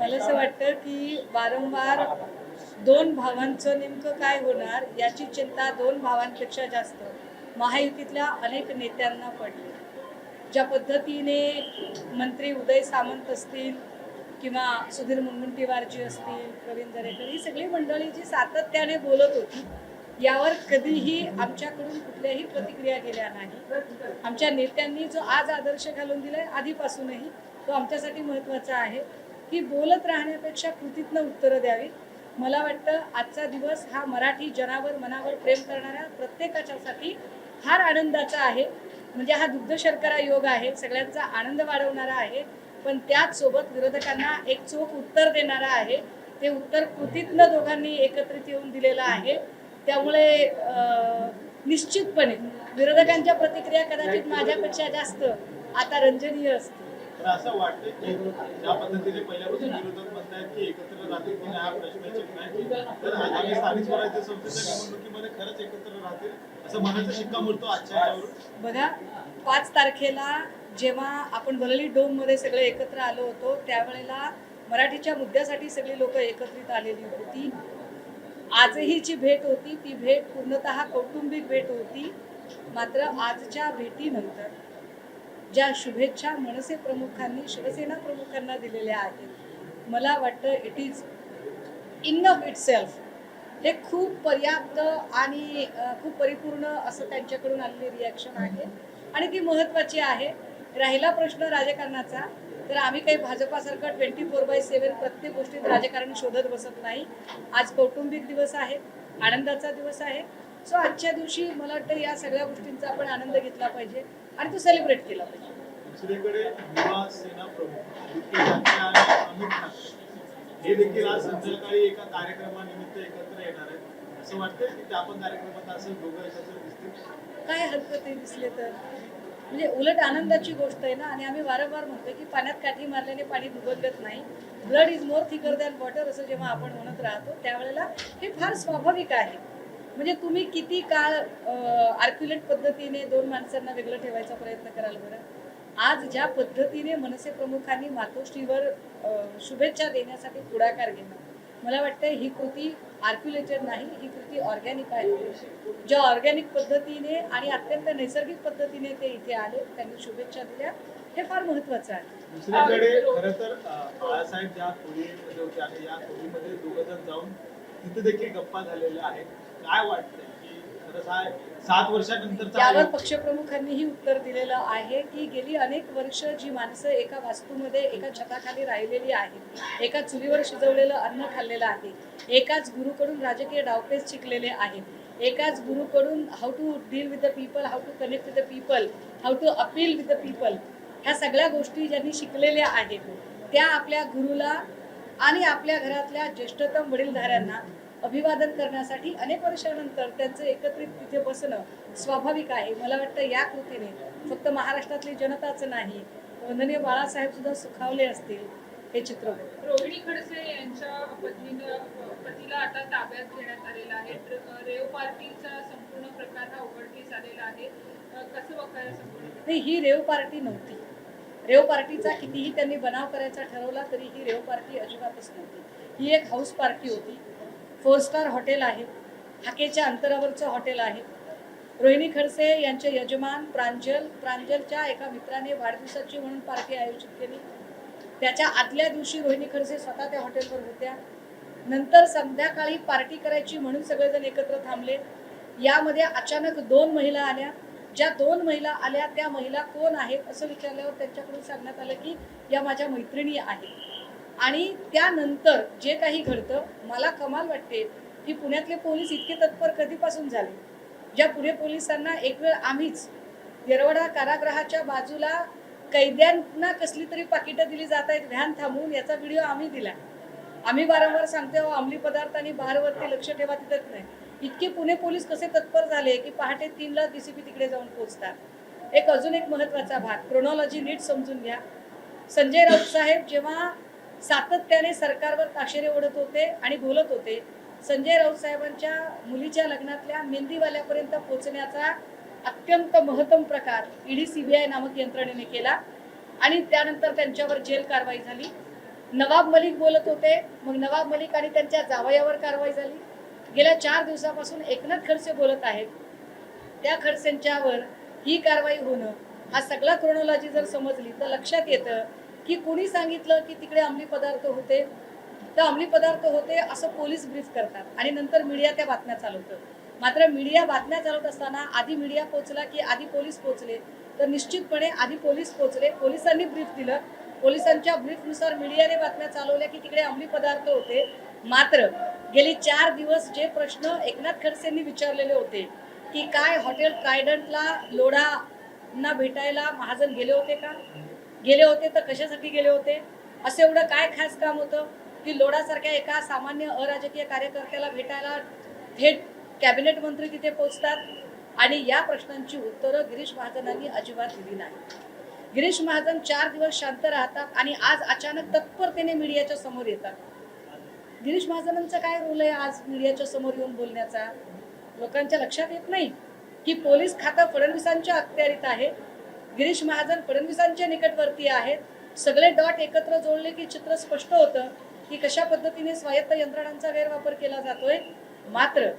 मला असं वाटतं की वारंवार दोन भावांचं नेमकं काय होणार याची चिंता दोन भावांपेक्षा जास्त महायुतीतल्या अनेक नेत्यांना पडली। ज्या पद्धतीने मंत्री उदय सामंत असतील किंवा सुधीर मुनगंटीवारजी असतील, प्रवीण दरेकर, ही सगळी मंडळी जी सातत्याने बोलत होती यावर कधीही आमच्याकडून कुठल्याही प्रतिक्रिया गेल्या नाही। आमच्या नेत्यांनी जो आज आदर्श घालून दिलाय आधीपासूनही तो आमच्यासाठी महत्त्वाचा आहे की बोलत राहण्यापेक्षा कृतीतनं उत्तरं द्यावी। मला वाटतं आजचा दिवस हा मराठी जनावर मनावर प्रेम करणाऱ्या प्रत्येकाच्यासाठी फार आनंदाचा आहे। म्हणजे हा दुग्ध शर्करा योग आहे, सगळ्यांचा आनंद वाढवणारा आहे, पण त्याच सोबत विरोधकांना एक चोख उत्तर देणारा आहे। ते उत्तर कृतीतनं दोघांनी एकत्रित येऊन दिलेलं आहे। त्यामुळे निश्चितपणे विरोधकांच्या प्रतिक्रिया कदाचित माझ्यापेक्षा जास्त आता रंजनीय असतील। तर असं वाटतं की ज्या पद्धतीने पहिल्यापासून विरोधक म्हणतात की एकत्र राहतील की नाही हा प्रश्नचिन्ह नाही, तर आगामी स्थानिक स्वराज्य संस्थेच्या निवडणुकीमध्ये खरंच एकत्र राहतील असं म्हणायचं शिक्कामोर्तब आजच्या याच्यावरून। बघा, 5 तारखेला जेव्हा आपण वरळी डोममध्ये सगळे एकत्र आलो होतो त्यावेळेला मराठीच्या मुद्द्यासाठी सगळी लोक एकत्रित आलेली होती। आजही जी भेट होती ती भेट पूर्णतः कौटुंबिक भेट होती। मात्र आजच्या भेटीनंतर ज्या शुभेच्छा मनसे प्रमुखांनी शिवसेना प्रमुखांना दिलेल्या आहेत, मला वाटतं इट इज इनफ इटसेल्फ, हे खूप पर्याप्त आणि खूप परिपूर्ण असं त्यांच्याकडून आलेली रिॲक्शन आहे आणि ती महत्त्वाची आहे। राहिला प्रश्न राजकारणाचा, तर आम्ही काही भाजपासारखं 24/7 प्रत्येक गोष्टीत राजकारण शोधत बसत नाही। आज कौटुंबिक दिवस आहे, आनंदाचा दिवस आहे। सो आजच्या दिवशी मला वाटतं या सगळ्या गोष्टींचा आपण आनंद घेतला पाहिजे आणि तो सेलिब्रेट केला पाहिजे। दुसरीकडे युवा सेना प्रमुख आदित्य ठाकरे आणि अमित ठाकरे हे देखील आज संध्याकाळी एका कार्यक्रमानिमित्त एकत्र येणार आहेत। असं वाटतं की त्या पण कार्यक्रमात असं दोघं एकत्र दिसतील? काय हरकत आहे दिसले तर, म्हणजे उलट आनंदाची गोष्ट आहे ना। आणि आम्ही वारंवार म्हणतोय की पाण्यात काठी मारल्याने पाणी दुबलत नाही, blood is more thicker than water असं जेव्हा आपण म्हणत राहतो त्यावेळेला हे फार स्वाभाविक आहे। म्हणजे तुम्ही किती काळ आर्क्युलेट पद्धतीने दोन माणसांना वेगळं ठेवायचा प्रयत्न कराल बरं? आज ज्या पद्धतीने मनसे प्रमुखांनी मातोश्रीवर शुभेच्छा देण्यासाठी पुढाकार घेतला, मला वाटतं ही कृती आर्क्युलेटेड नाही, ही कृती ऑर्गॅनिक आहे। ज्या ऑर्गॅनिक पद्धतीने आणि अत्यंत नैसर्गिक पद्धतीने ते इथे आले, त्यांनी शुभेच्छा दिल्या, हे फार महत्त्वाचं आहे। दुसरीकडे खरं तर बाळासाहेब ज्या खोलीमध्ये होते आणि या खोलीमध्ये दोघं जण जाऊन तिथे देखील गप्पा झालेल्या आहेत। काय वाटतंय की खरंच हा 7 वर्षानंतरचा यावर पक्षप्रमुखांनीही उत्तर दिलेलं आहे की गेली अनेक वर्ष जी माणसं एका वास्तूमध्ये एका छताखाली राहिलेली आहेत, एका चुलीवर शिजवलेलं अन्न खाल्लेलं आहे, एकाच गुरुकडून राजकीय डावपेच शिकलेले आहेत, एकाच गुरुकडून how to deal with the people, how to connect with the people, how to appeal with the people, ह्या सगळ्या गोष्टी ज्यांनी शिकलेल्या आहेत त्या आपल्या गुरुला आणि आपल्या घरातल्या ज्येष्ठतम वडीलधाऱ्यांना अभिवादन करण्यासाठी अनेक वर्षानंतर त्यांचं एकत्रित तिथे बसणं स्वाभाविक आहे। मला वाटतं या कृतीने फक्त महाराष्ट्रातली जनताच नाही, वंदनीय बाळासाहेब सुद्धा सुखावले असतील हे चित्र। रोहिणी खडसे यांच्या पतीला आता ताब्यात घेण्यात आलेला आहे। रेव पार्टीचा संपूर्ण प्रकार हा उघडकीस आलेला आहे, कसं बघायला संपूर्ण? नाही, ही रेव पार्टी नव्हती। रेव पार्टीचा कितीही त्यांनी बनाव करायचा ठरवला तरी ही रेव पार्टी अजिबातच नव्हती। ही एक हाऊस पार्टी होती। 4 स्टार हॉटेल आहे, हाकेच्या अंतरावरचं हॉटेल आहे। रोहिणी खडसे यांचे यजमान प्रांजलच्या एका मित्राने वाढदिवसाची म्हणून पार्टी आयोजित केली। त्याच्या आदल्या दिवशी रोहिणी खडसे स्वतः त्या हॉटेलवर होत्या। नंतर संध्याकाळी पार्टी करायची म्हणून सगळेजण एकत्र थांबले। यामध्ये अचानक 2 महिला आल्या। ज्या 2 महिला आल्या त्या महिला कोण आहेत असं विचारल्यावर त्यांच्याकडून सांगण्यात आलं की या माझ्या मैत्रिणी आहेत। आणि त्यानंतर जे काही घडतं, मला कमाल वाटते की पुण्यातले पोलीस इतके तत्पर कधीपासून झाले। ज्या पुणे पोलिसांना एक वेळ आम्हीच येरवडा कारागृहाच्या बाजूला कैद्यांना कसली तरी पाकिटं दिली जात आहेत व्हॅन थांबवून, याचा व्हिडिओ आम्ही दिला। आम्ही वारंवार सांगतो अंमली पदार्थ आणि बारवरती लक्ष ठेवा, तिथंच नाही। इतके पुणे पोलीस कसे तत्पर झाले की पहाटे 3ला DCP तिकडे जाऊन पोहोचतात। अजून एक महत्त्वाचा भाग, क्रोनॉलॉजी नीट समजून घ्या। संजय राऊत साहेब जेव्हा सातत्याने सरकारवर ताशेरे ओढत होते आणि बोलत होते, संजय राऊत साहेबांच्या मुलीच्या लग्नातल्या मेहंदीवाल्यापर्यंत पोहोचण्याचा अत्यंत महत्तम प्रकार ईडी CBI नामक यंत्रणेने केला आणि त्यानंतर त्यांच्यावर जेल कारवाई झाली। नवाब मलिक बोलत होते, मग नवाब मलिक आणि त्यांच्या जावयावर कारवाई झाली. गेल्या 4 दिवसापासून एकनाथ खडसे बोलत आहेत, त्या खडसेंच्यावर ही कारवाई होणं, हा सगळा क्रोनॉलॉजी जर समजली तर लक्षात येतं की कोणी सांगितलं की तिकडे अंमली पदार्थ होते, तर अंमली पदार्थ होते असं पोलीस ब्रीफ करतात आणि नंतर मीडिया त्या बातम्या चालवतं. मात्र मीडिया बातम्या चालवत असताना आधी मीडिया पोहोचला की आधी पोलीस पोहोचले, तर निश्चितपणे आधी पोलीस पोहोचले, पोलिसांनी ब्रीफ दिलं, पोलिसांच्या ब्रीफनुसार मीडियाने बातम्या चालवल्या की तिकडे अंमली पदार्थ होते. मात्र गेली 4 दिवस जे प्रश्न एकनाथ खडसेंनी विचारलेले होते की काय हॉटेल ट्रायडंटला लोढांना भेटायला महाजन गेले होते का, गेले होते तर कशासाठी गेले होते, असं एवढं काय खास काम होतं की लोढासारख्या एका सामान्य अराजकीय कार्यकर्त्याला भेटायला थेट कॅबिनेट मंत्री तिथे पोहोचतात. आणि या प्रश्नांची उत्तरं गिरीश महाजनांनी अजिबात दिली नाही. गिरीश महाजन 4 दिवस शांत राहतात आणि आज अचानक तत्परतेने मीडियाच्या समोर येतात. गिरीश महाजनांचा काय रोल आहे आज मीडियाच्या समोर येऊन बोलण्याचा? लोकांच्या लक्षात येत नाही की पोलीस खातं फडणवीसांच्या अखत्यारीत आहे, गिरीश महाजन फडणवीसांच्या निकटवर्ती आहेत. सगळे डॉट एकत्र जोडले की चित्र स्पष्ट होतं की कशा पद्धतीने स्वायत्त यंत्रणांचा गैरवापर केला जातोय. मात्र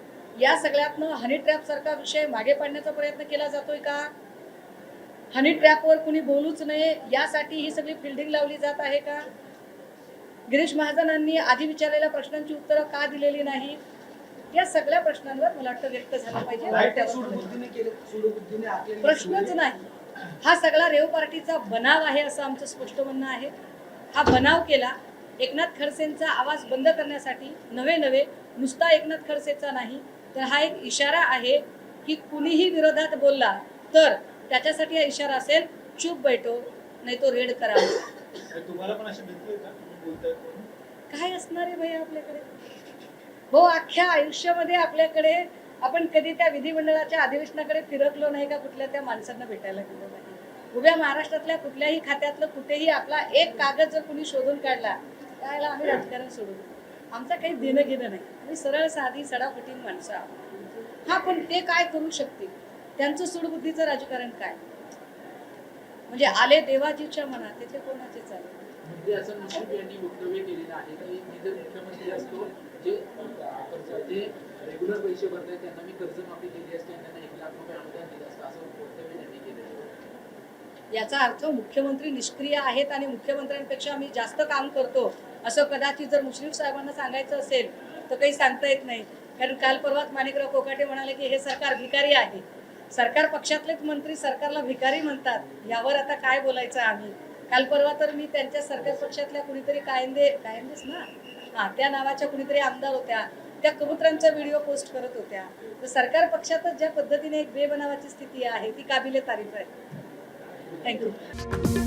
या सगळ्यातनं हनी ट्रॅप सारखा विषय मागे पाडण्याचा प्रयत्न केला जातोय का? हनी ट्रॅपवर कुणी बोलूच नये यासाठी ही सगळी फिल्डिंग लावली जात आहे का? गिरीश महाजनांनी आधी विचारलेल्या प्रश्नांची उत्तरं का दिलेली नाही? या सगळ्या प्रश्नांवर मला वाटतं व्यक्त झालं पाहिजे. प्रश्नच नाही. हा सगळा रेव पार्टीचा बनाव आहे असं आमचं स्पष्ट म्हणणं आहे. हा बनाव केला एकनाथ खडसेंचा आवाज बंद करण्यासाठी, नवे नुसता एकनाथ खडसेचा नाही, तर हा एक इशारा आहे की कुणीही विरोधात बोलला तर त्याच्यासाठी हा इशारा असेल, चुप बैठो नाही तो रेड करा. तुम्हाला पण अशी भेटली का बोलताय? काय असणार आहे भैया आपल्याकडे? हो, अख्ख्या आयुष्यामध्ये आपल्याकडे आपण कधी त्या विधिमंडळाच्या अधिवेशनाकडे फिरकलो नाही का, कुठल्या त्या माणसांना भेटायला गेलो नाही. उभ्या महाराष्ट्रातल्या कुठल्याही खात्यातलं कुठेही आपला एक कागद जर कुणी शोधून काढला त्याला आम्ही राजकारण सोडू, आमचा काही देणं घेणं नाही. आम्ही सरळ साधी सडाफटीन माणसं आहोत. हा, पण ते काय करू शकतील? त्यांचं सूडबुद्धीचं राजकारण काय? म्हणजे आले देवाजीच्या मनात, त्याचे कोणाचे चालेल? म्हणजे असं मुश्रीफ यांनी वक्तव्य केलेलं आहे की मी जर मुख्यमंत्री असतो, जे रेग्युलर पैसे भरतात त्यांना मी कर्जमाफी केली असते आणि त्यांना 1 लाख रुपये अनुदान दिलं असतं, असं वक्तव्य त्यांनी केलेलं आहे. याचा अर्थ मुख्यमंत्री निष्क्रिय आहेत आणि मुख्यमंत्र्यांपेक्षा आम्ही जास्त काम करतो असं कदाचित जर मुश्रीफ साहेबांना सांगायचं असेल तर काही सांगता येत नाही. कारण काल परवाच माणिकराव कोकाटे म्हणाले की हे सरकार भिकारी आहे. सरकार पक्षातलेच मंत्री सरकारला भिकारी म्हणतात, यावर आता काय बोलायचं आम्ही? काल परवा तर मी त्यांच्या सरकार पक्षातल्या कुणीतरी कायंदेच ना, हा, त्या नावाच्या कुणीतरी आमदार होत्या, त्या कबुतरांचा व्हिडिओ पोस्ट करत होत्या. तर सरकार पक्षातच ज्या पद्धतीने एक बेबनावाची स्थिती आहे ती काबिले तारीफ आहे. थँक्यू.